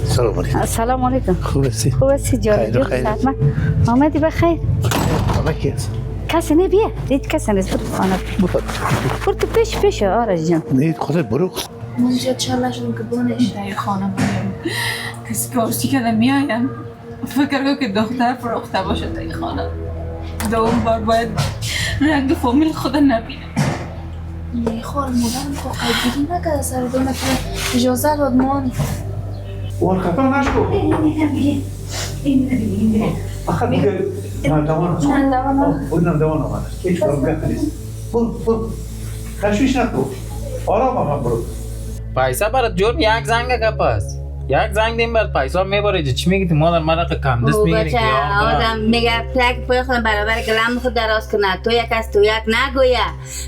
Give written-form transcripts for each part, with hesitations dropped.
سلام علیکم. سلام علیکم. خوب هستی؟ خوب هستی جان جون سلامت. آمدی بخیر. همه کی هست؟ کسی نه بیا. دید کسی نیست. برو خانه. برو تو پیش آرش جان. نه خودت برو. اونجا چالشون که بونش ای خانم کسی پرسی که نمیایم فکر کنم که دختر فروخته باشه در این خانه دوم بار باید رنگ فامیل خود نبینه. نه خال مادرم خب قیدگیری نکرده سر دونه که اجازه داد مانی وار خطا نشکو. این آخه دیگه نردوان هست. نردوان آمده. هیچ کار نیست. برو. تشویش نکن. آرام هم برو. پیسه برات جور یک زنگ کپاس یک زنگ دیم برات پیسه میبره چی میگی تو مادر مرا کم دست میگیری که آدم میگه پلک پای خودم برابر گلم خود دراز کنه تو یک از تو یک نگویه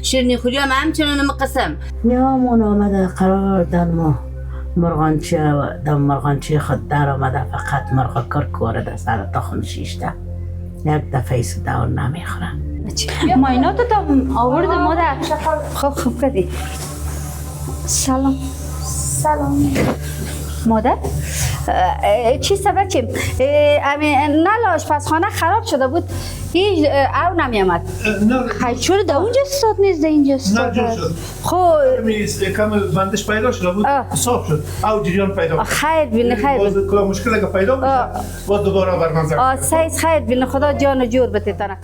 شیرینی خوری هم همچنان قسم نیامون آمده قرار دن ما مرغانچه خود در آمده فقط مرغا کر کورده سر تخم شیشته یک دفعه سدور نمیخورن مایناتو تا آورد مادر. خوب کردی. سلام مادر. چی سبب چیم؟ نل آشپزخانه خراب شده بود هیچ او نمیامد. خیلی چرا در اونجا استاد نیست در اینجا استاد؟ نه جور شد. خب کم بندش پیدا شده بود صاف شد. او جریان پیدا شد. خیر بینه باز کلا مشکل اگه پیدا بشه باز دوباره بر منظر. سیز خیر بینه خدا جان جور بتیتانه.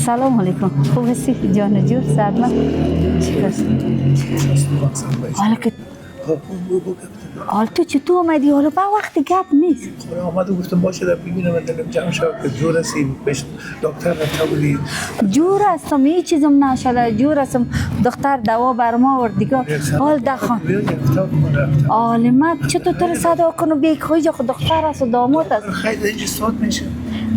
سلام علیکم. خوب هستی جان جور سلامت. حالا که حال تو چطور آمدی؟ حالا با وقت گپ نیست. آمده گفتم باشه در ببینم دلم جمع شد که جور هستی بهش دکتر رفته بودی. جور هستم هیچ چیزم نشده جور هستم دختر دوا بر ما آورد دیگه حال دخان عالمت چطور تو رو صدا کنو بیایی که خیلی دختر هست و داماد هست خیلی اینجا ساد میشه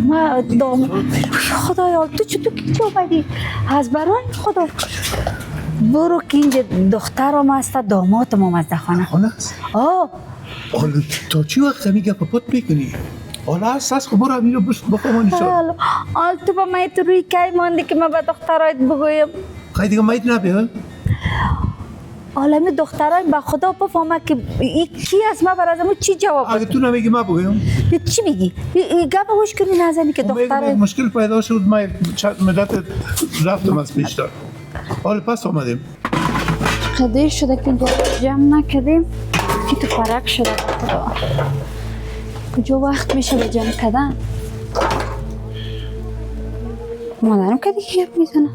ما داماد خدایا تو چطور که آمدی از برای خدا برو که اینجا دخترم هست دامادم هم از دخانه خانه هست؟ حالا تا چی وقت میگه پاپات میکنی؟ حالا هست خب برو همین رو بخوامانی شد حالا تو با مایت روی که مانده که من به دخترایت بگویم خیلی دیگه مایت نبیه حالا می دخترای با خدا بفهمه که این کی است ما برای ازمون چی جواب اگه تو نمیگی ما بگویم چی میگی؟ گپ هوش کنی نزنی که دخترای مشکل پیدا شد ما مدت رفتم از پیشتر حالا پس آمدیم قدیر شده که جمع نکردیم که تو فرق شده خدا کجا وقت میشه به جمع کردن مادرم که دیگه گپ میزنه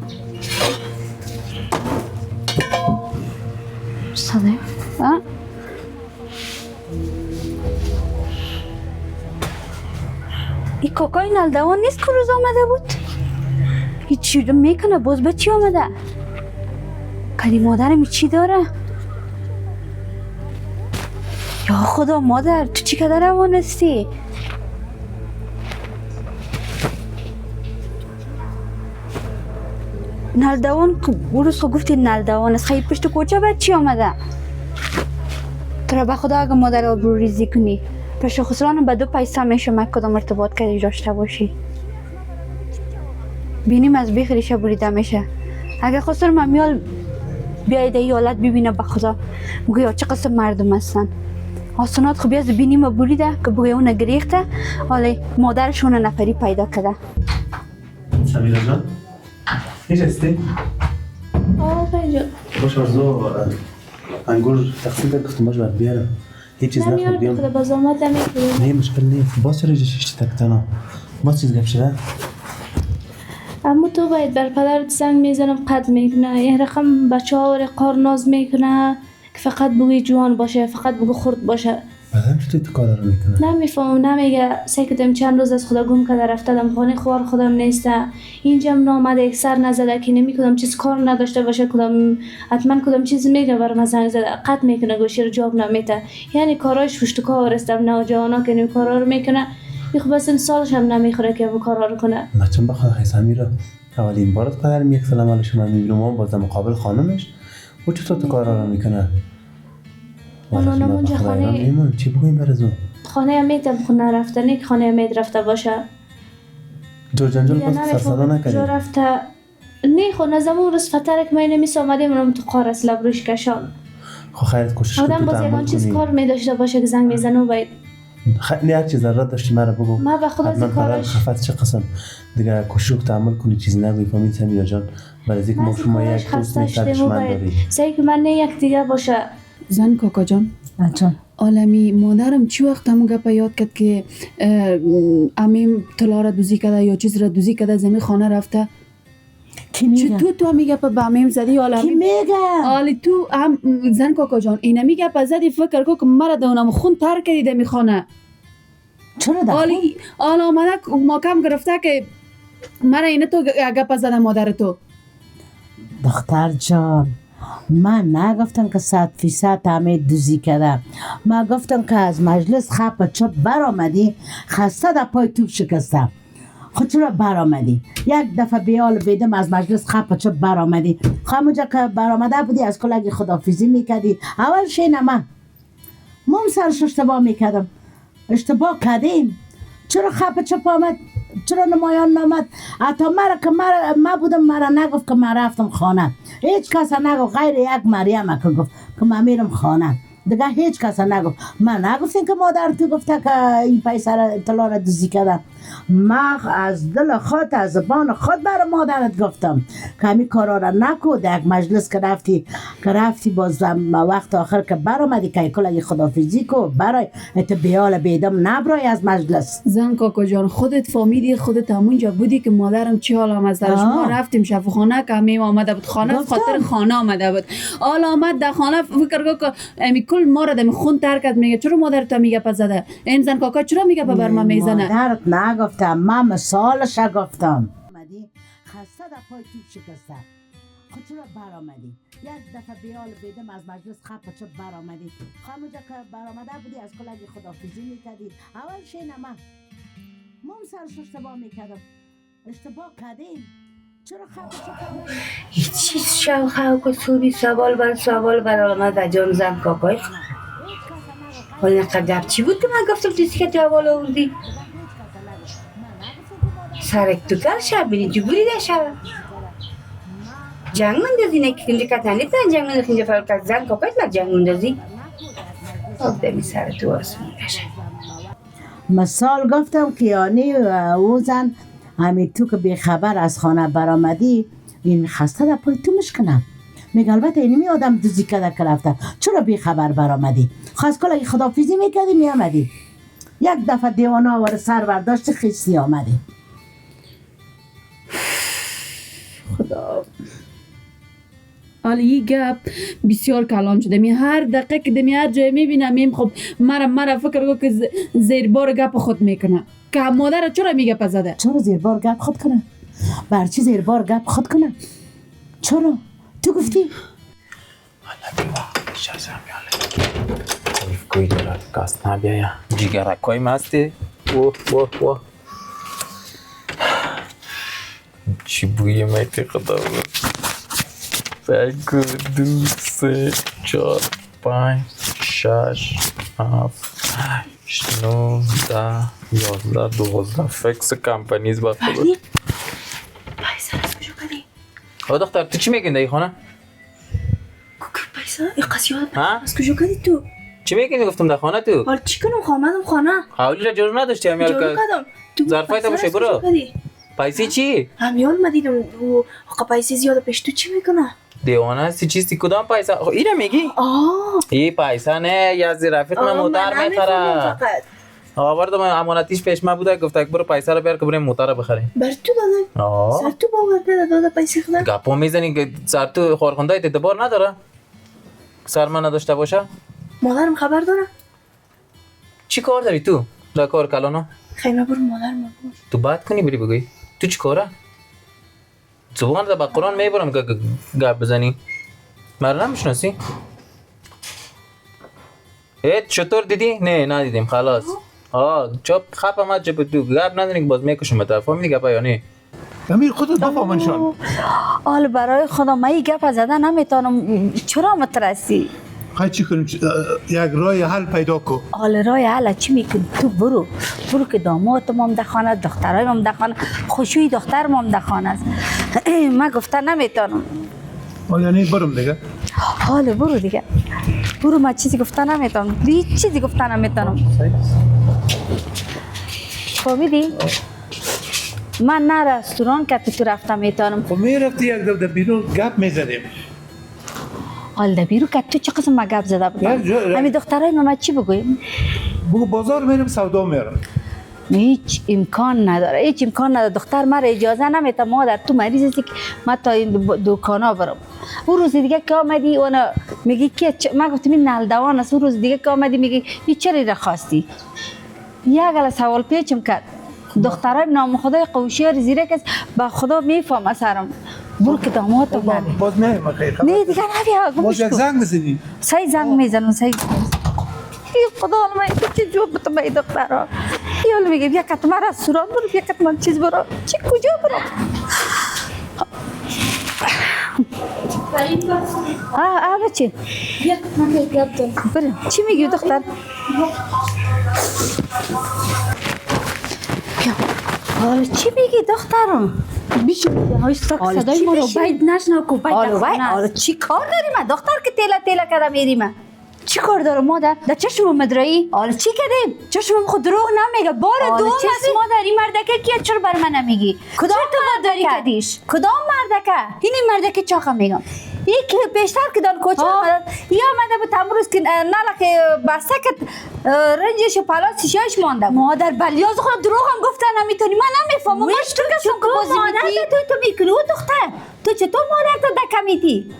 صدای این کاکای نلدوان نیست که روز آمده بود این چی رو میکنه باز به چی آمده کدی مادرم چی داره یا خدا مادر تو چی کده روان هستی نلدوان روز خود گفتی نلدوان است. خیلی پشت کوچه بعد چی آمده؟ ترا به خدا اگه مادر آبرو ریزی کنی پشت خسران به 2 پیسه میشه من کدام ارتباط کردی داشته باشی. بینیم از بیخ ریشه بریده میشه. اگه خسر ممیال بیاید ای حالت ببینه به خدا بگویا چه قسم مردم هستن. آسانات خب بیاز بینیم بریده که بگویا اون گریخته حالا مادرشون نفری پیدا کرده. سمیرا جان نشستی؟ آقای جان باش آرزو انگور تقسیم کرد گفتم باش باید بیارم هیچ چیز نمیار نخور بیام بخدا باز آمد نمیکنه. نه مشکل نیست باز چرا شیشتی تکتانا باز چیز گفت شده؟ اما تو باید بر پدرت زنگ میزنم قد میکنه یه رقم بچه ها قار ناز میکنه که فقط بگوی جوان باشه فقط بگو خرد باشه. بعدم چطور تو کار رو میکنه؟ نمیفهم نمیگه سکتم چند روز از خدا گم کرده رفتم خانه خوار خودم نیسته اینجا نامده یک سر نزده که نمی کدام چیز کار نداشته باشه کدام حتما کدام چیز میگه برام زنگ زده قط میکنه گوشی رو جواب نمیده یعنی کارایش پشت کار است نوجوانا که این کارا رو میکنه خب بس این سالش هم نمیخوره که اون کارا رو کنه. بچم بخواد خیسمی رو اولین بارت پدرم یک سلام علیشم من میبینم اون باز مقابل خانمش و چطور تو کارا رو میکنه؟ اونو نمونجا خانه چی بگویم برزو؟ خانه میتم خونه رفتنی که خانه مید رفته باشه جور جنجال باز سرسادا نکنی؟ جور رفته نه خود نزمون روز فتره که من نمیس آمده منم تو قار از لب روش کشان خب خیرت کوشش کن آدم تو باز یکان تعمل چیز کنی کار میداشته باشه که زنگ میزنه و باید نه هر چیز رد داشتی مرا بگو ما به خدا حتما پدر کارش خفت چه قسم دیگه کوشش رو تعمل کنی چیزی نگوی فهمید سمیرا جان برای از اینکه ما شما یک روز نیستش من داری سعی که من نه یک دیگه باشه. زن کاکا جان جان عالمی مادرم چی وقت همون گپ یاد کرد که امیم طلا را دوزی کرده یا چیز را دوزی کرده زمین خانه رفته کی میگه؟ تو هم میگه به امیم زدی حالا کی میگه؟ حالی تو هم زن کاکا جان اینه میگه به زدی فکر کو که مرا دونم خون تر کردی می خانه چرا دخون؟ حالا آمده ماکم گرفته که مرا اینه تو گپ زده مادر تو. دختر جان من نگفتم که 100% همه دوزی کرده من گفتم که از مجلس خپ چپ برآمدی خسته در پای توپ شکستم. خود چرا برآمدی؟ یک دفعه بیال بیدم از مجلس خپ چپ برآمدی همونجا که برآمده بودی از کلگی خدافیزی میکردی اول شینه من سرش اشتباه میکردم اشتباه کردیم چرا خپ چپ آمد چرا نمایان نامد حتی مرا که من بودم مرا نگفت که من رفتم خانه هیچ کس نگفت غیر یک مریم که گفت که من میرم خانه دیگه هیچ کس نگفت من نگفتیم که مادر تو گفته که این پیسه را اطلاع را دوزی کردم من از دل خود از زبان خود برای مادرت گفتم که همین کارا را نکو در یک مجلس که رفتی باز وقت آخر که برآمدی که کلا خدافیزی کو برای بیال بیدم نبرای از مجلس. زن کاکا جان خودت فهمیدی خودت همونجا بودی که مادرم چی حال آمد سرش ما رفتیم شفاخانه که همیم آمده بود خانه خاطر خانه آمده بود حالا آمد در خانه فکر که امی کل ما را دم خون تر کرد میگه چرا مادر تو میگه پس زده این زن کاکا چرا میگه بر من میزنه مادرت نگفتم من مثالش گفتم آمدی خسته در پای توپ شکسته خود چرا برآمدی یک دفعه بیال بیدم از مجلس خپ چپ برآمدی همونجا که برآمده بودی از کلگی خدافیزی میکردی اول شینه من سرش اشتباه میکردم اشتباه کردیم چرا خپ چپ هیچ چیز شوخه و سوری سوال بر آمد جان زن کاکای حالا نقدر چی بود که من گفتم دیسی که جوال آوردی سرک تو کل شب بینی جو بریده شب جنگ مندازی نکی کنجا کتنی تن جنگ مندازی کنجا فرق از زن کاکای لگ جنگ مندازی آدمی سر تو آسمون کشه مثال گفتم که یعنی او زن همین تو که بیخبر از خانه برآمدی این خسته در پای تو مشکنم میگه البته اینمی آدم دوزی کرده که رفته چرا بیخبر برآمدی خواست کلا خدافیزی میکردی میامدی یک دفعه دیوانه آور سر برداشت خیستی آمدی. خدا حالا این گپ بسیار کلان شده می هر دقیقه که دمی هر جای میبینم این خب مرا فکر کو که زیر بار گپ خود میکنه که مادر چرا میگه پزده چرا زیر بار گپ خود کنه برچی زیر بار گپ خود کنه چرا تو گفتی حالا بیوا شازم یاله کوی دارد کاست نبیایا جیگر کوی مستی اوه چی بوی میتی خدا بود یک دو سه چهار پنج شش هفت هشت نه ده 11 12 فکس کمپانیز با خود پیسه از کجا کردی؟ او دختر تو چی میگین در این خانه؟ پیسه؟ این قصیات ها؟ از کجا کردی تو؟ چی میگین گفتم در خانه تو؟ حالا چی کنم خامدم خانه؟ حوالی را جور نداشتی همیال جارو که کردم تو ظرفای تا باشه برو پیسی چی؟ همیال ما دیدم آقا پیسه زیاده پیش تو چی میکنه؟ دیوانه هستی چیستی کدام پیسه؟ ایره میگی؟ این پیسه نه یزی رفیق من موتر میخره آورد من امانتیش پیش من بوده گفته برو پیسه رو بیار که بریم موتر رو بخریم بر تو دادن؟ سر تو باور پیدا داده پیسه خودم؟ گپا میزنی که سر تو خورخونده اعتبار نداره؟ سر من نداشته باشه؟ مادرم خبر داره؟ چی کار داری تو؟ در کار کلانو؟ خیمه برو مادرم بگو تو بد کنی بری بگوی تو چی کاره؟ زبان رو با قرآن میبرم که گپ بزنی مرا نمیشناسی؟ چطور دیدی؟ نه ندیدیم خلاص چپ خپ آمد چپ تو گپ نداری که باز میکشم تا فهمیدی گپا یا نه؟ امیر خودت بفهمنشان حال برای خدا من این گپ زدن نمیتونم چرا مترسی خواهی چی کنیم یک راه حل پیدا کن حال راه حل چی میکنی تو برو که دامادم هم در خانه دخترای هم در خانه خوشوی دخترم هم در خانه است من گفتن نمیتونم یعنی برم دیگه حال برو دیگه برو من چیزی گفتن نمیتونم هیچ چیزی گفتن نمیتونم فهمیدی؟ من نه رستوران که تو رفتم میتونم خب میرفتی یک دو بیرون گپ میزدیم حال ده بیرو که تو چه قسم ما گپ زده بودم همین دخترای من چی بگویم؟ بگو بازار میرم سودا میرم هیچ امکان نداره دختر مرا اجازه نمیده مادر تو مریض هستی که من تا این دکانا برم اون روز دیگه که آمدی اون میگی که من گفتم این نلدوان است اون روز دیگه که آمدی میگی این چرا را خواستی یک گله سوال پیچم کرد دخترای نام خدای قوشیر زیرک است با خدا میفهمه سرم برو که دامادم باز نه خیر نه دیگه نبیا باز یک زنگ بزنی سعی زنگ میزنم سعی ای خدا من چه جواب بتم ای دخترا یال میگه بیا که من رستوران برو بیا که من چیز برو چی کجا برو بچه بیا من که گپ دارم برو چی میگی دختر بیا حالا چی میگی دخترم بیشو صدای ما رو باید نشنو کو باید چی کار داری من دختر که تیلا کرده میری من چی کار دارم مادر در چشم مدرایی حالا چی کردیم چشم خود دروغ نمیگه بار دوم است مادر این مردکه کیه چرا بر من نمیگی کدام مردکی کدیش کدام مردکه این مردکه چاخه میگم یک بیشتر که دان کوچه یا آمده بود امروز که نلکه بسته که رنجش و پلاسش مانده مادر بلیاز خود دروغ هم گفته نمیتونی من نمیفهمم من تو کسم که بازی میتی تو میکنی او دختر تو چطور مادر تو دکمیتی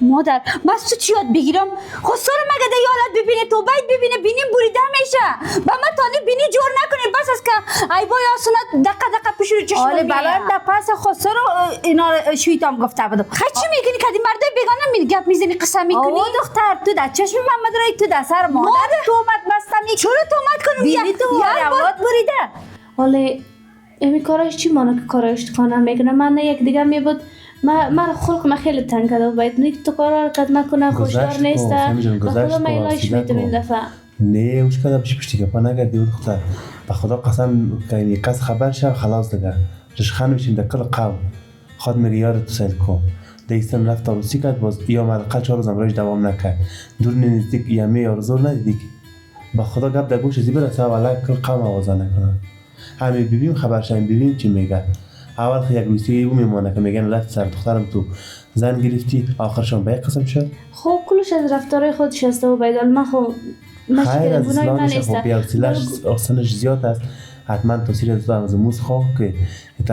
مادر بس تو چی یاد بگیرم خسر مگه ده حالت ببینه تو باید ببینه بینیم بریده میشه با من تانی بینی جور نکنی بس از که ای بای آسونه دقیقه پیش رو چشم میاد بلند در پس خسر اینا شویتام گفته بودم خیلی چی میکنی کدی مرده بگانه گپ میزنی قسم میکنی دختر تو در چشم محمد رای تو در سر مادر تومت بستم چرا تومت کنم بینی تو حالت بریده حالا امی کارش چی مانه که کارش کنم میکنه من نه یک دیگه می بود من خلق ما خیلی تنگ کرده و باید نیک تو کار قد نکنه خوشدار نیسته و خدا ما ایلاش میتونم این دفعه نه اوش کده بشی پشتی گپا نگردی و دختر به خدا قسم که قصد خبر شد خلاص دیگه رشخان میشیم در کل قوم خود میگه یار تو سیل کن دیستم رفت آروسی کرد باز یا مدقل 4 روز امروز دوام نکرد دور نزدیک یمی آرزور ندیدی به خدا گپ در گوش زی برسه ولی کل قوم آوازه نکنه همین ببین خبر شایم ببین چی میگه اول خیلی یک روسی او میمونه که میگن لفت سر دخترم تو زن گرفتی آخرشان به یک قسم شد خب کلش از رفتارهای خودش است و باید من خب خیر از اسلامش خب بیاوسیلش آسانش زیاد است حتما توصیل از موز خواه که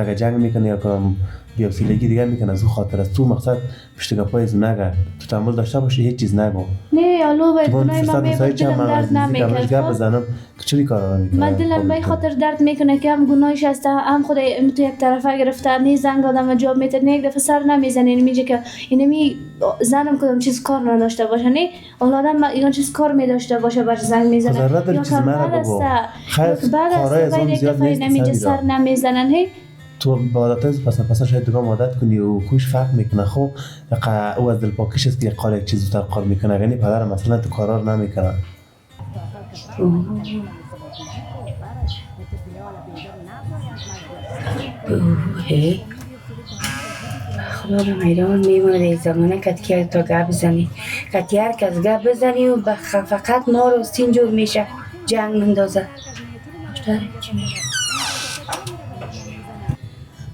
اگه جنگ میکنه یا کنم بیاوسیلگی دیگه میکنه از او خاطر است تو مقصد پشتگاه پای از نگرد تو تحمل داشته باشی هیچ چیز نگو نه الو باید گناه من میبود دلم درد نمیکرد بزنم که چوری کارا میکنه من دلم به خاطر درد میکنه که هم گناهش هست هم خود تو یک طرفه گرفته نه زنگ آدم جواب میده نه یک دفعه سر نمیزنه میگه که اینمی زنم کدام چیز کار نداشته باشه نه اول آدم این چیز کار میداشته باشه بر زنگ میزنه یا چیز مرا بگو خیر کارای از اون زیاد نیست سر نمیزنن هی تو با عادت پس شاید دوگام عادت کنی و خوش فرق میکنه. خب او از دل پاکش است که یک کار یک چیز زودتر کار میکنه. یعنی پدر مثلا تو کارا رو نمیکنه. خدا به میران میمونه در زمانه که تا گپ بزنی که هر کس گپ بزنی و فقط ما رو سینجور میشه جنگ مندازه.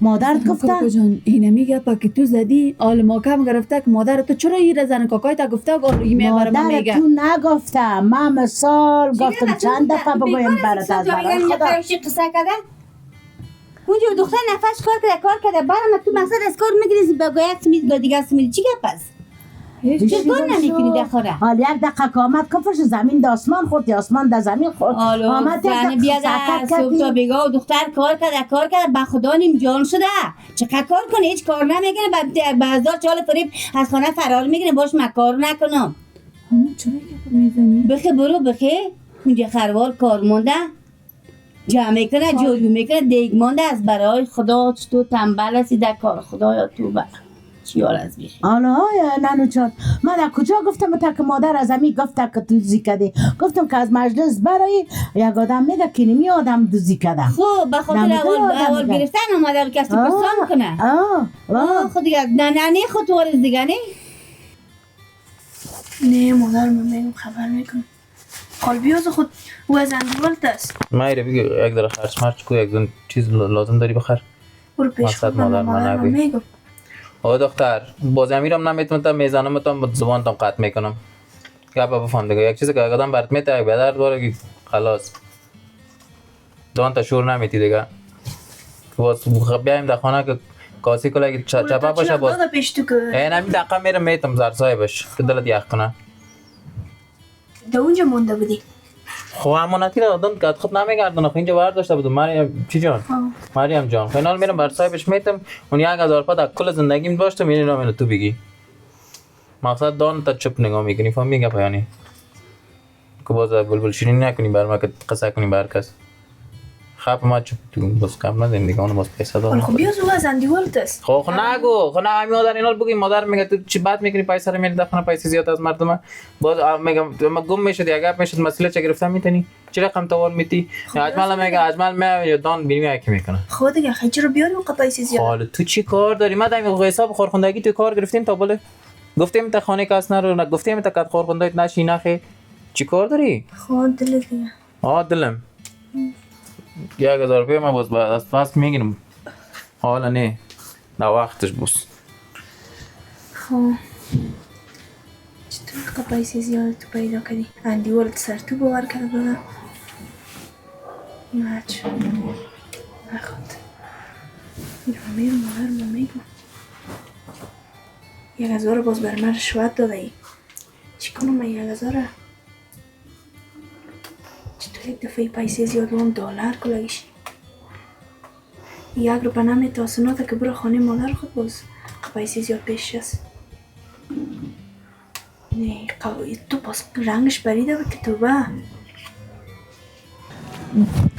مادرت گفتن کاکا جان اینه میگه که تو زدی آل ما کم گرفته که مادر تو چرا این زن کاکای تا گفته آل ایمه برای ما مادر میگه تو نگفتم. من مثال گفتم چند دفعه بگویم برات از برای خدا. قصه کرده اونجا دختر نفس کار کرده برام تو مقصد از کار میگیری بگوید سمید با دیگه سمید چی گپ است؟ چطور نمیکنی دخوره؟ حال یک دقیقه آمد کفش زمین دا آسمان خورد یا آسمان دا زمین خورد. آمد یعنی بیاد صبح تا بگاه و دختر کار کرده به خدا نیم جان شده. چقدر کار کنه هیچ کار نمیکنه به هزار چال فریب از خانه فرار میگیره باش من کار نکنم. چرا که میزنی؟ بخی برو بخی اونجا خروار کار مونده جمع میکنه جوری میکنه دیگ مانده از برای خدا تو تنبل هستی در کار خدایا تو بر چیال از بیخی حالا نانو جان من در کجا گفتم تا که مادر از امی گفته که تو دوزی کده گفتم که از مجلس برای یک آدم میگه که نمی آدم دوزی کده. خب به خاطر اول گرفتن اومده کسی پرسان کنه. خود دیگه نه خود وارز دیگه نه مادر من میگم خبر میکنم حال بیاز خود او از اندوالت است. مایره بگی یک در خرچ مرچ کو یک دون چیز لازم داری بخر برو پیش خود مادر من میگم. آه دختر باز امیرم نمیتونم میزنم تا زبانتم قطع میکنم. گپ بفهم دیگه یک چیزی که آدم برات میته یک بدر داره که خلاص دان تا شور نمیتی دیگه. باز بیایم در خانه که کاسی کلا که چپا باشه باز نمی دقیقه میرم میتم زرسای باش که دلت یخ کنه. در اونجا مونده بودی؟ خب امانتی را دادن که خود نمیگردن آخه اینجا برداشته بودم مریم چی جان؟ مریم جان فینال میرم بر صاحبش میتم اون 1000 پا در کل زندگیم داشته میرین را تو بگی مقصد دان تا چپ نگاه میکنی فهم میگه پیانی که باز بلبل شیرین نکنی بر ما که قصه کنی بر کس خب ما چپ تو باز کم ندیم دیگه اون باز پیسه دارم. خب بیاز او از اندیوالت است. خب نگو خب نه مادر اینال بگی مادر میگه تو چی بات میکنی پیسه رو میری دفعه پیسه زیاد از مردم باز میگم ما گم میشد یا گپ میشد مسئله چه گرفتم میتونی چه رقم توال میتی اجمالا میگه اجمال می دان بینی کی میکنه خود دیگه خیلی رو بیاری اون پیسه زیاد. حالا تو چی کار داری ما دایم حساب خورخوندگی تو کار گرفتیم تا بالا گفتیم تا خانه کس نرو گفتیم تا کات خورخوندایت نشی نخی چی کار داری خود دل دیگه دلم 1000 روپیه ما باز از پس میگیرم حالا نه وقتش بوس. خب چطور پیسه زیاد تو پیدا کردی؟ اندیوالت سر تو باور کرده بودم نچ نخود میرم مادر من میگم 1000 باز بر من رشوت داده ای چی کنم من 1000 چطور یک دفعه پیسه زیاد بودم دلار کلگیش 1 روپه نمیتاسناته که برو خانه مادر خود باز پیسه زیاد پیش است. نه تو باز رنگش بریده بود که تو با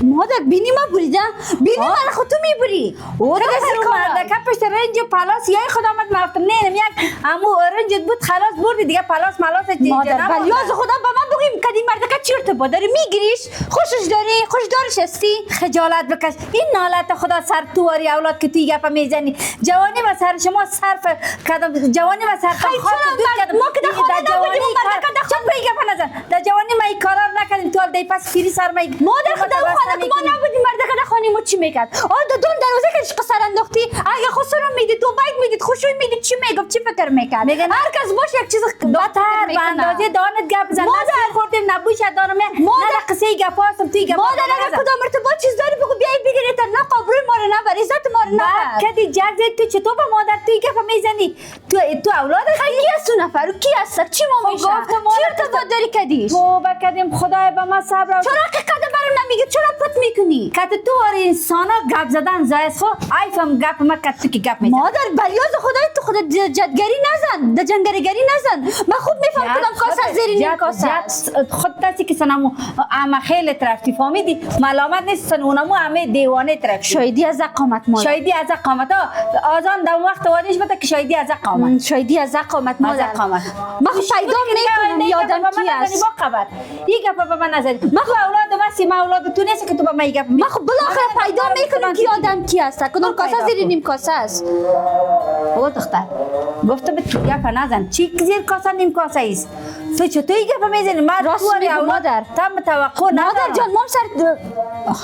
مادر بینی ما بریدم بینی من خود تو میبری خدا مرده که پشت رنج پلاس یای خدا آمد مفتر نه یک امو رنجت بود خلاص بردی دیگه پلاس ملاس مادر بلیاز خدا با من بگیم کدی مرده که چرت با داری میگیریش خوشش دارش هستی خجالت بکش این نالت خدا سر تواری اولاد که توی گپا میزنی جوانی و سر شما صرف کدام جوانی و سر ما که در خانه نبودیم مرده که چند به گپا نزن در جوانی ما این کارا نکردیم تو دی پس فری سر ما مادر خدا خانه که ما نبودیم مرده که خانه ما چی میکرد دون دروازه که قصر انداختی اگه خسرو میدید تو باید میدید خوشوی میدید چی میگفت چی فکر میکرد هر کس باش یک چیز بهتر به اندازه دانت گپ زن مادر خوردیم نبوش دارم نه قصه گپاستم توی گپ مادر اگه کدام ارتباط چیز داری بگو بیای بگیری تا نه قبروی ما رو نبر عزت ما رو نبر کدی جرز تو چطور به مادر توی گپ میزنی تو اولاد کی است نفر کی است چی ما میشه چی ارتباط داری کدیش تو بکدیم خدای به ما صبر چرا که قدم برام نمیگی چرا پت میکنی که تو وار انسانا گپ زدن زایس خو آیفم گپ ما کت کی گپ میزنی مادر بلیاز خدای تو خود جدگری نزن د جنگریگری نزن من خوب میفهم کدام کاسه زیرین کاسه خود دستی که سنمو اما خیلی طرفتی فهمیدی ملامت نیست سنونمو همه دیوانه طرف شایدی از اقامت مادر شایدی از قامت آزان در وقت وادیش بده که شایدی از قامت شایدی از قامت از مادر قامت ما خو پیدا میکنم یادم کی است با خبر این گپ به من نظری ما خو اولاد ما اولاد تو نیست که تو به من گپ ما خو بالاخره پیدا میکنم کی آدم کی است کدوم کاسه زیر نیم کاسه است او دختر گفتم تو گپ نزن چی زیر کاسه نیم کاسه است تو چطوری گپ میزنی من راست تو میگم اولاد مادر. تم توقع ندارم مادر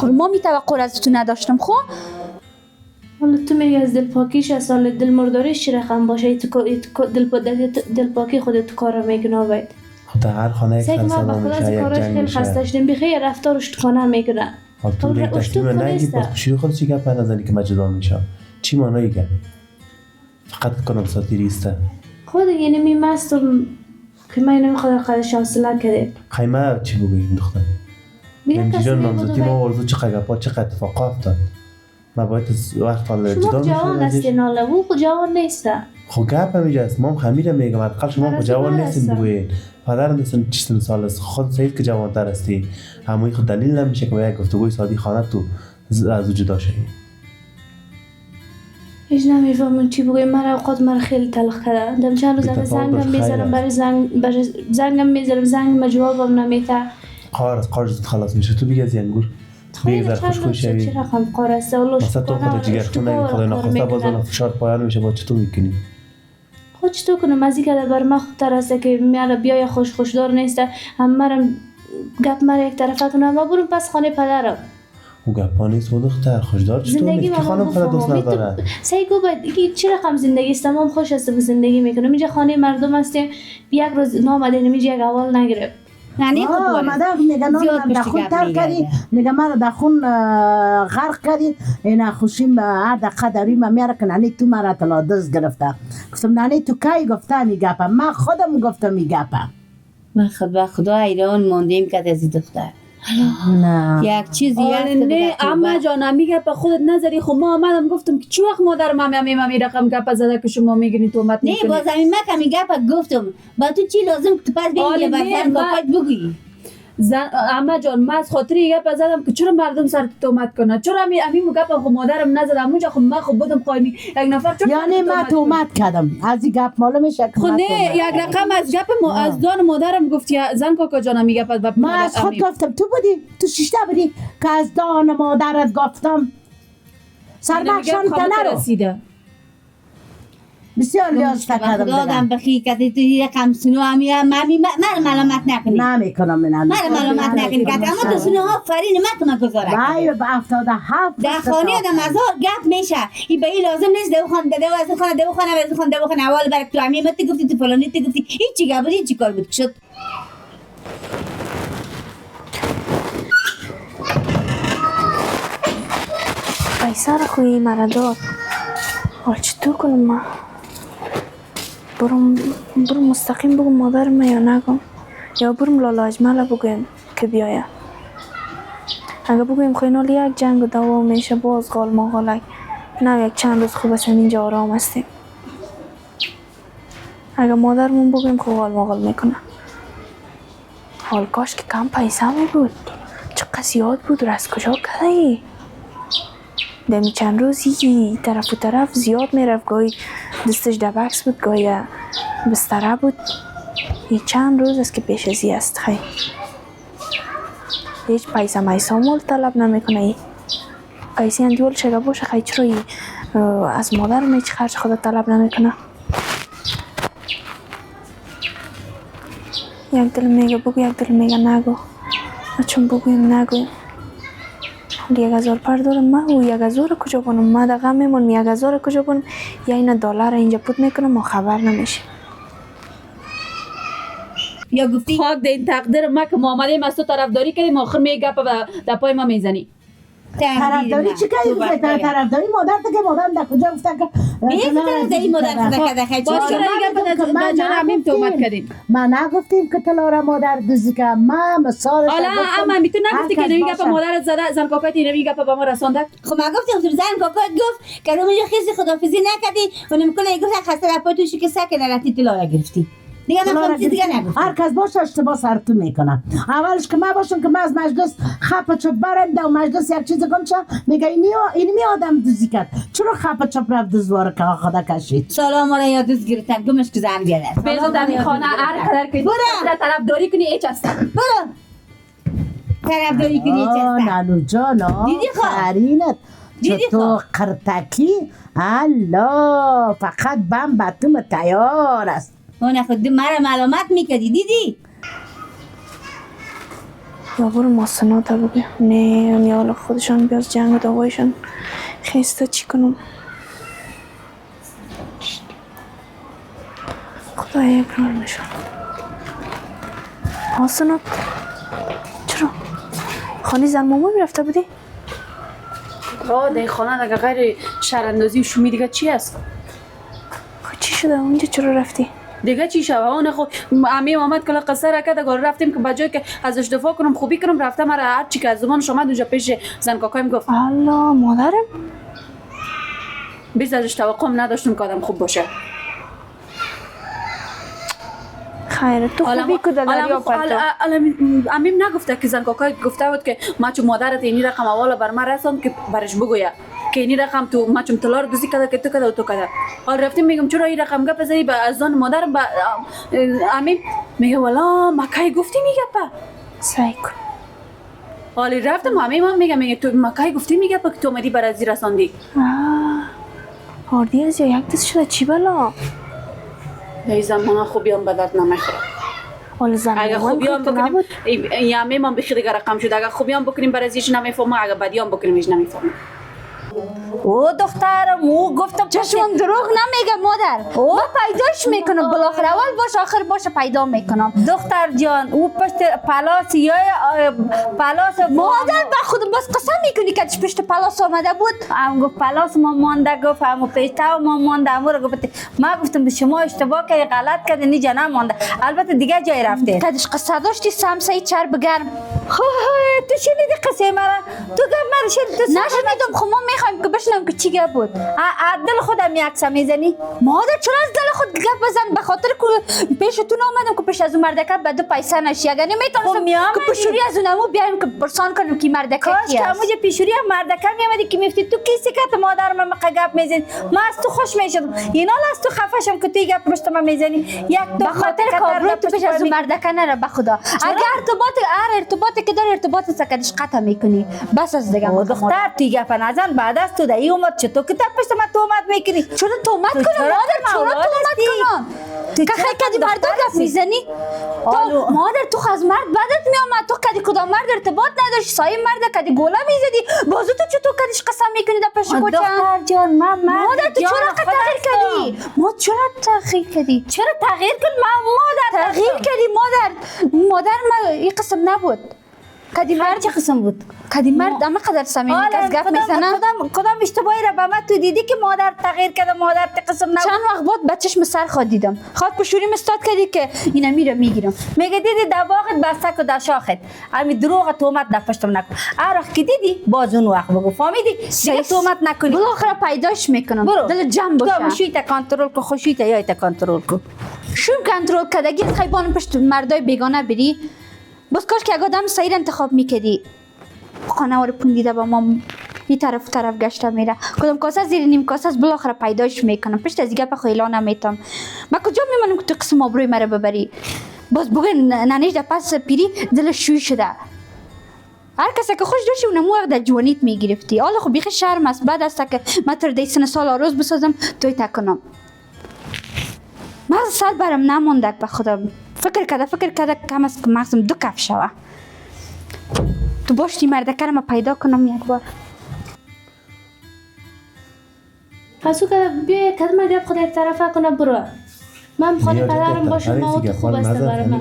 جان ما می توقع از تو نداشتم خو حالا تو میگی از دلپاکیش از سال دل مرداریش چی رقم باشه دلپاکی خودت تو کار میکنه باید خود هر خانه یک سگ ما سلسله بخدا از میشه یک کارش جنگ خیلی خسته میشه شدیم بخیر رفتارش تو کنه میکنه حالا تو یک تصمیم نگی باز پشوی خود چی گپ نزنی که من جدا میشم چی مانایی گپ فقط کنم ساتیری است خود یعنی میمستم که من نمیخواد قدش حوصله کرده خیمه چی بگوییم دختر میگم نمیشه کسی جان میگه نامزدی ما ورزو چقدر گپا چقدر اتفاقا افتاد ما باید از وقت حالا شما جدا جوان میشیم هستین حالا او خود جوان نیست خب گپ همیجا است ما خمیره میگم حداقل شما خود جوان نیستین بگویید پدرم دستن چیستن سال است خود سعید که جوانتر هستی همون خود دلیل نمیشه که با یک گفتگوی سادی خانه تو از او جدا شدی هیچ نمیفهمم چی بگویم من اوقات من خیلی تلخ کرده دم چند روز همه زنگم میزنم برای زنگم میزنم زنگ ما جوابم نمیده قار زود خلاص میشه تو دیگه از ینگور خیلی بیزر خوش خوش شوی چه رقم قار است الله مثلا تو خود جگر خون نگی خدا نخواسته باز اون فشار پایان میشه با چطور میکنی خود چطور کنم از اینکه بر ما خوبتر است که میاره بیای خوش خوشدار نیست هم مرم گپ مرا یک طرفه کنم و برم پس خانه پدرم او گپا نیست و دختر خوشدار چطور زندگی نیست که خانم خدا دوست نداره سیگو باید چه رقم زندگی است تمام خوش است زندگی میکنم اینجا خانه مردم هستیم یک روز نامده نمیشه یک اول نگرفت یعنی خود آمده میگه نام در خون تر کردی میگه من در خون غرق کردی این خوشیم هر دقیقه داریم میاره که نانی تو مرا طلا دست گرفته گفتم نانی تو کی گفته میگپم من خودم گفتم میگپم من خود به خدا ایران موندیم که از این دختر نه یک چیزی هست که نه اما جان میگه به خودت نظری خب ما آمدم گفتم که چی وقت مادر می رقم گپ زده که شما میگین تو مت نه باز همین من کمی گپ گفتم با تو چی لازم که تو پس بگی بزن کاکات بگویی اما جان من از خاطر گپ زدم که چرا مردم سر تهمت کنن چرا همین گپ خب مادرم نزدم اونجا خب من خب بودم قایمی یک نفر چرا یعنی من تهمت کردم از این گپ معلوم میشه که خب نه یک رقم از گپ از دان مادرم گفتی زن کاکا جان میگه پس من از خود گفتم تو بودی تو شیشته بودی که از دان مادرت گفتم سربخشان تنه رو بسیار لیاز کردم دادم بخی که تو رقم سنو همی من ملامت نکنی نمیکنم من ملامت نکنی که اما تو سنو ها فرین من تو مگذاره وای به 77 در خانه آدم هزار گپ میشه این به این لازم نیست دو خانه دو از خانه دو خانه از خانه دو خانه اول برک تو همی مت گفتی تو فلانی تو گفتی هیچی گپ بود هیچی کار بود شد پیسه را خوی مرا داد حال چطور کنم ما برم مستقیم بگم مادرم یا نگم یا برم لالا اجمل بگویم که بیاید اگه بگویم خیلی یک جنگ دوام میشه باز غال ماغالک نه یک چند روز خوب است اینجا آرام هستیم اگه مادرمون بگویم که غال ماغال میکنه حال کاش که کم پیسه می بود چقدر زیاد بود از کجا کدهی دمی چند روزی طرف و طرف زیاد میرفت گاهی دستش دبکس بود گاهی بستره بود این چند روز است که پیش ازی است خیلی هیچ پیسه میسا مول طلب نمیکنه ای پیسه اندیول شده باشه خیلی چرا از مادر میچ خرج خدا طلب نمیکنه یک دل میگه بگو یک دل میگه نگو چون بگویم نگویم 1000 پر دارم من و 1000 کجا کنم من دقیقا میمونم 1000 کجا کنم یا این دلار اینجا پود میکنم و خبر نمیشه یا گفتی خاک ده این تقدیر ما که ما آمدیم از تو طرفداری کردیم آخر میگه گپ در پای ما میزنی طرفداری چی کردی گفتی طرفداری مادر که مادر در کجا گفته که طرفداری مادر خدا خیلی باز چرا این گپ در جان همین تهمت کردیم ما نگفتیم که طلا مادر دوزی که ما مثال حالا اما میتون نگفتی که نمی گپ مادرت زده زن کاکایت نمی گپ به ما رسانده خب من گفتم زن کاکایت گفت که رو میگه خیلی خدافظی نکردی و نمیکنه گفت خسته در پای تو شکسته که نرفتی طلا گرفتی دیگه نکنم دیگه نگو. هر کس باشه اشتباه سر تو میکنم. اولش که ما باشم که ما از مجلس خپ چپ برم در مجلس یک چیز گم شه میگه اینی آدم دوزی کرد. چرا خپ چپ رفت دوزواره که خدا کشید. سلام علیکم یا دوست گرفتن گمش که زن بیاره. بیزو در این خانه هر قدر که طرفداری کنی ایچ هست. برو. طرفداری کنی ایچ هست. نانو جانا دیدی خواه؟ فرینت دیدی چطور قرتکی الله فقط بم بطوم تیار است. اون خود مرا معلومات میکردی دیدی؟ یا برو محسنات بگو نه یا حالا خودشان بیاز جنگ دعوایشان خیسته چی کنم خدای اکرامشان محسنات چرا؟ خانه زن ماما میرفته بودی؟ در این خانه دیگه غیر شهراندازی و شومی دیگه چی است؟ خب چی شده اونجا چرا رفتی؟ دیگه چی شد؟ اون خو امیم آمد کلا قصه را کرد اگر رفتیم که بجای که ازش دفاع کنم خوبی کنم رفتم مرا هر چی که از زبانش اومد اونجا پیش زن کاکایم گفت الله مادرم بیز ازش توقع نداشتم که آدم خوب باشه. خیره تو خوبی که در دریا پرتو امیم نگفته که زن کاکای گفته بود که ما چون مادرت اینی رقم اول بر من رساند که برش بگویه که اینی رقم تو ما چون طلا رو دوزی کرده که تو کرده و تو کرده. حال رفتیم میگم چرا این رقم گپ زدی به از زن مادرم امیم میگه والا مکای گفتی میگه پا سعی کن حالی رفتم امیم میگه تو مکای گفتی میگه پا که تو اومدی بر ازی رساندی. هاردی از یا یک دست شده چی بلا؟ ای زمان خوبی هم بدت نمیخوره. حال زن اگه خوبی هم بکنیم یعنی من بخیر دیگه رقم شد اگه خوبی هم بکنیم بر ازیش نمیفهمه اگه بدی هم بکنیم ایش نمیفهمه. او دخترم او گفتم چشمم دروغ نمیگه مادر. او پیداش میکنم بالاخره اول باش آخر باشه پیدا میکنم. دختر جان او پشت پلاس یا پلاس مادر با خود بس قسم میکنی که پشت پلاس آمده بود. هم گفت پلاس ما مانده گفت هم پیشتا ما مانده هم رو گفت ما گفتم به شما اشتباه کردی غلط کردی نیجا نمانده البته دیگه جای رفته. کدش قصه داشتی سمسه چرب گرم. تو شنیدی قصه مرا تو گفت مرا شنیدی تو نشنیدم خب ما میخوایم که بشنم که چی گپ بود. دل خودم یک سم میزنی مادر چرا از دل خود گپ بزن به خاطر که پیشتون آمدم که پیش از اون مردکه به دو پیسه نشی اگر نمیتونستم که پیشوری از اونمو بیایم که پرسان کنم که مردکه کاش کی که است. همونجا پیشوری هم مردکه میامدی که میفتی تو کیسی که مادر من گپ میزنی ما از تو خوش میشدم اینا از تو خفشم که تو گپ پشت من میزنی یک دو به خاطر کابرو تو پیش از اون مردکه نره به خدا. اگر ارتباطی که داری ارتباط سکدش قطع میکنی بس از دیگه دختر تو گپ نزن بعد از تو دایی اومد چطور که پشت من تهمت میکنی چرا تهمت کنم مادر چرا تهمت کنم که خیلی کدی مرد گپ میزنی تو مادر تو از مرد بدت میامد تو کدی کدام مرد ارتباط نداشت سایه مرد کدی گوله میزدی بازو تو چطور کدیش قسم میکنی در پیش کوچه دختر جان مادر تو چرا تغییر کردی ما چرا تغییر کردی چرا تغییر کن مادر تغییر کردی مادر ما این قسم نبود کدی مرد چه قسم بود کدی مرد اما قدر سمیمی که از گپ میزنه کدام اشتباهی را به من تو دیدی که مادر تغییر کرده مادر قسم نبود چند وقت بعد بچه‌ش سر خود دیدم خود پشوری مستاد کردی که اینا میره میگیرم میگه دیدی در باغت بسته که در شاخت امی دروغ تهمت در پشتم نکن هر وقت که دیدی باز اون وقت بگو فهمیدی دیگه تهمت نکنی بالاخره پیداش میکنم برو دل جمع باشه تو خوشیت کنترل کو خوشیت یایت کنترل کو شو کنترل کردگی خیبان پشت مردای بیگانه بری بس کاش که اگه آدم صحیح انتخاب میکردی خانه وار پوندیده با ما این طرف گشته میره کدام کاسه زیر نیم کاسه از بالاخره پیداش میکنم پشت از گپ خیلا نمیتم ما کجا میمونم که تو قسم آبروی مرا ببری باز بگه ننیش در پس پیری دل شوی شده هر کسی که خوش داشتی اونم وقت در جوانیت میگرفتی حالا خب بیخی شرم است بعد است که من تر دی سن سال آروز بسازم توی تکنم مغز سر برم نمونده به خدا فکر کرده کم از مغزم دو کف شوه تو باشتی مردکه رو پیدا کنم یک بار پس او که بیا کدام گپ خود یک طرفه کنه برو من خانه پدرم باشم ما تو خوب است برای من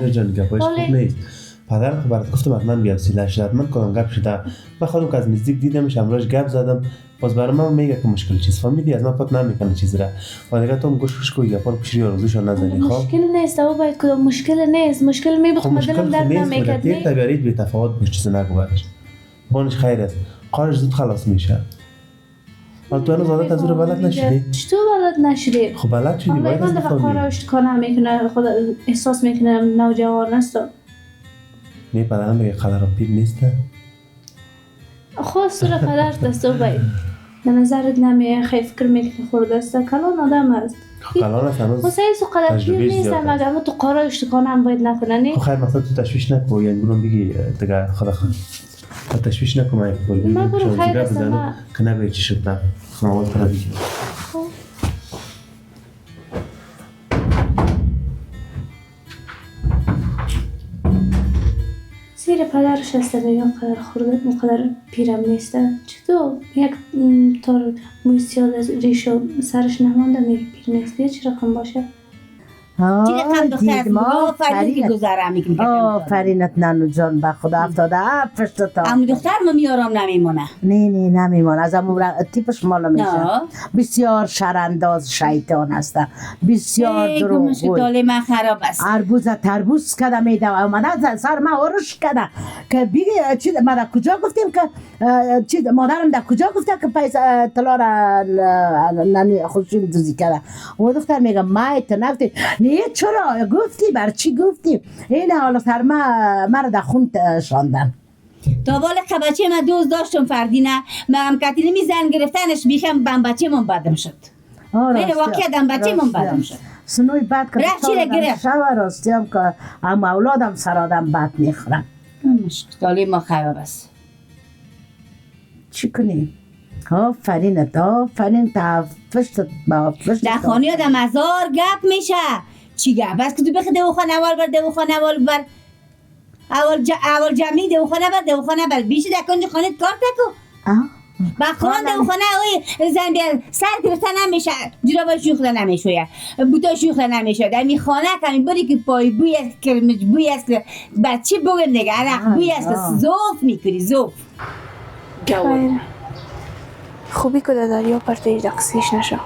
پدر که برات گفتم حتما بیام سیلش حتما کدام گپ شده من خودم که از نزدیک دیدمش امروز گپ زدم باز برای من میگه که مشکل چیز فهمیدی از من پاک نمیکنه چیز را و دیگه تو گوش کوی گپا رو پیشی آرزوشو نزنی خب مشکل نیست او باید کدام مشکل نیست مشکل میبخم دلم درد نمیکرد نه تبریت بی تفاوت باش چیز نگو برش بانش خیر است قارش زود خلاص میشه حالا تو هنوز عادت از رو بلد نشدی؟ چطور بلد نشدی؟ خب بلد شدی حالا باید من از دفعه بفهمی. کارش کنم میکنه خود احساس میکنم نوجوان است. می پدرم بگه قدر پیر نیسته؟ خود سر قدر دست و باید به نظرت نمیه خیلی فکر میکنه خورده است کلان آدم است. کلان است هنوز حسین سو قدر پیر تجربهش نیست زیاد مگر تو کارش کنم باید نکنه نه؟ خب خیر مثلا تو تشویش نکن یعنی برون بگی دیگه خدا تشویش نکن من من برو خیر است ما که نگوی چی شد نه خانوال تره بگی زیر پدرش هسته بگم قدر خورده مقدر پیرم نیسته چطور یک تار موی سیاد از ریشو سرش نمانده میگه پیر نیسته چی رقم باشه؟ چی رقم دختر است آفرین که گذاره میکنی آفرینت ننو جان به خدا افتاده پشت تا اما دختر ما میارم نمیمونه نه نمیمان از امون تیپش مالا میشه بسیار شرانداز شیطان است بسیار دروغگوی داله من خراب است اربوز تربوز کده میده و اومده سر ما ورش کده که بگی چی ما در کجا گفتیم که چی مادرم در کجا گفته که پیس طلا را ننی خوشیم دوزی کده و دختر میگه ما نگفتی نه چرا گفتی بر چی گفتی این حالا سر ما را در خون شاندن تا بالا که بچه من دوست داشتم فردینه من کتیلی میزن گرفتنش بیخم بم بچه من بدم شد این واقعا دم بچه من بدم شد سنوی بد که رفت چی را گرفت شوه راستی هم که هم اولادم سر آدم بد میخورم داله ما خراب است چی کنیم؟ آفرین تا پشتت با پشتت در خانه آدم هزار گپ میشه چی گپ است که تو بخی دوخانه اول بر اول جمعی دوخانه بر بیشه در کنج خانه کار تکو بخوران دوخانه اوی زن بیار سر گرفته نمیشه جرابا شوخته نمیشه بوتا شوخته نمیشه در می خانه کمی بری که پای بوی است کرمج بوی است بچه بگن دیگه عرق بوی است زوف میکنی زوف خیر خوبی که در دریا پرتش دقسیش نشو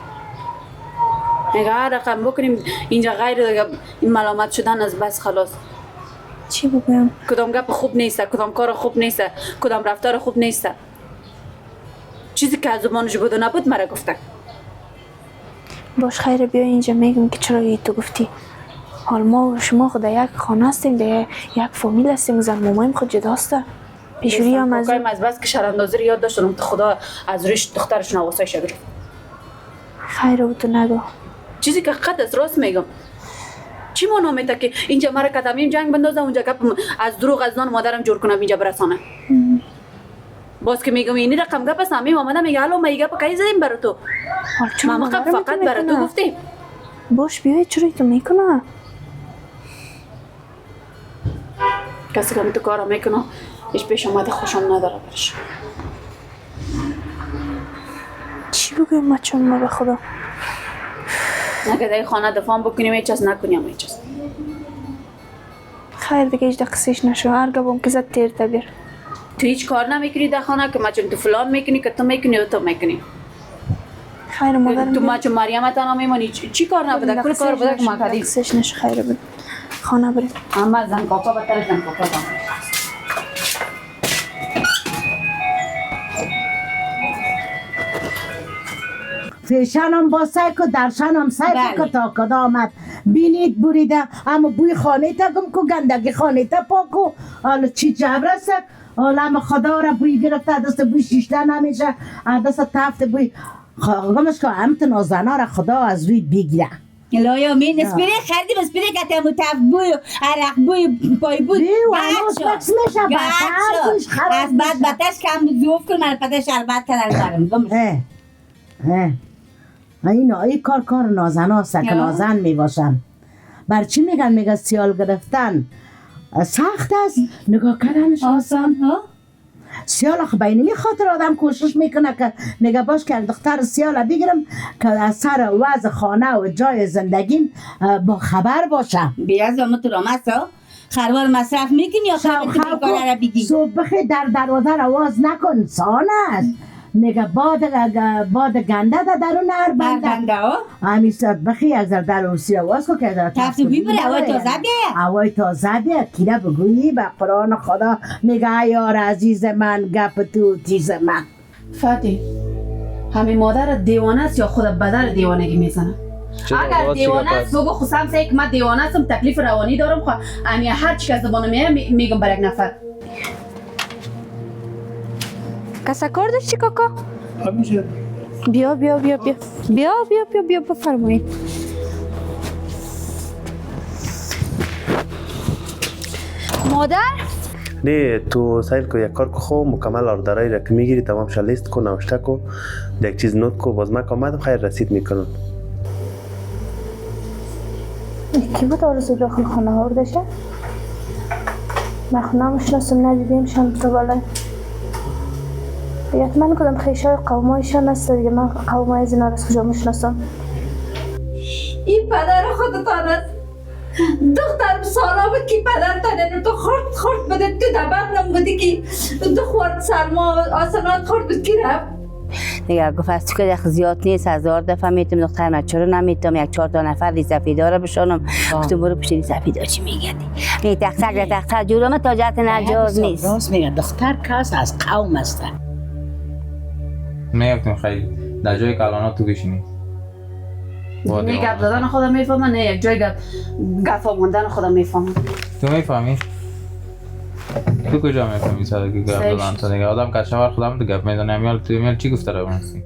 نگه هر رقم بکنیم اینجا غیر دیگه این ملامت شدن از بس خلاص چی بگم؟ کدام گپ خوب نیست کدام کار خوب نیست کدام رفتار خوب نیست چیزی که از زبانش بود و نبود مرا گفته باش خیر بیا اینجا میگم که چرا تو گفتی حال ما و شما خود یک خانه هستیم در یک فامیل هستیم زن مامایم خود جداسته پیشوری هم از از بس که شراندازی رو یاد داشتم تا خدا از روش دخترشون آواسای شد خیر رو تو نگو چیزی که قد از راست میگم چی مانو میده که اینجا مرا کدامیم جنگ بندازه اونجا گپ از دروغ از نان مادرم جور کنم اینجا برسانه باز که میگم اینی رقم گپ است همین آمده میگه الو ما گپ کی زدیم برا تو ما فقط برا تو گفتیم باش بیای چرا تو میکنه کسی که تو کارا میکنه هیچ پیش اومده خوشم نداره برش چی بگم ما چون ما به خدا نگه در خانه دفاع بکنیم هیچ از نکنیم هیچ از خیر دیگه هیچ دقیقش نشو هر گبام که زد تیر تبیر تو هیچ کار نمیکنی در خانه که ما چون تو فلان میکنی که تو میکنی و تو میکنی خیر مادرم تو ما چون مریم تنها میمونی چی کار نبوده کل کار بوده که ما کردیم دقیقش نشو خیر بود خانه بریم اما زن کاکا بطر زن کاکا فیشن هم با سیک و درشن هم سیک که تا کدا آمد بینید بریده اما بوی خانه تا گم که گندگی خانه تا پاکو حالا چی جبر است حالا اما خدا را بوی گرفته دست بوی شیشته نمیشه دست تفت بوی گمش که همت نازنه را خدا از روی بگیره لایا من اسپری خریدیم اسپری که تمو تفت بوی عرق بوی پای بود بد شد از بعد بتش کم زوف کن من پتش شربت کردن دارم این کار نازن هست که نازن می باشن بر چی میگن میگه سیال گرفتن سخت است نگاه کردنش آسان سیال به اینمی خاطر آدم کوشش میکنه که میگه باش که دختر سیال بگیرم که از سر وضع خانه و جای زندگیم با خبر باشم بیاز همه تو رامست خروار مصرف میکنی یا خبر بیکاره را بگی صبح در دروازه آواز نکن سان است میگه باد گنده در درون هر بنده همین ساعت بخی از در روسی آواز که در تفت بوی بره هوای تازه بیه هوای تازه بیه کیره بگویی به قرآن خدا میگه یار عزیز من گپ تو تیز من فاتی همین مادر دیوانه است یا خود بدر دیوانگی میزنه؟ اگر دیوانه است بگو خصوصا که من دیوانه هستم تکلیف روانی دارم خب امی هر چی که زبانم میگم برای یک نفر. کسا کار داشتی کاکا؟ همیشه بیا بیا بیا بیا بیا بیا بیا بیا بفرمایید. مادر نه تو سایل کو یک کار کو خوب مکمل آردرای را که میگیری تمام شه لیست کو نوشته کو یک چیز نوت کو باز من آمدم خیر رسید میکنم. کی بود آرزو داخل خانه آوردشه؟ من خونه مشناسم ندیدیم شم تو بالای حتما کدام خیشای قومایشان هست دیگه من قومای از اینا رو از کجا مشناسم. این پدر خودتان است. دخترم سالا بود که پدرتان اینو تو خورد بده تو دبت نمودی که تو خورد سرما آسانات خورد بود که رفت. نگه گفت از تو که دخل زیاد نیست 1000 دفعه میتونم دختر من چرا نمیتونم یک 4 تا نفر ریزفیدار رو بشانم گفتم برو پشت ریزفیدار چی میگردی این دختر جورم تاجت نجاز نیست. راست میگه دختر کس از قوم است. میگفتم خیلی در جای کلانات تو بشینی نه گپ زدن خودم میفهمم نه یک جای گپ ماندن خودم میفهمم. تو میفهمی؟ تو کجا میفهمی ساده که گپ زدن تو دیگه آدم کشور خودم تو گپ میزنه امیال تو امیال چی گفته رو هستی؟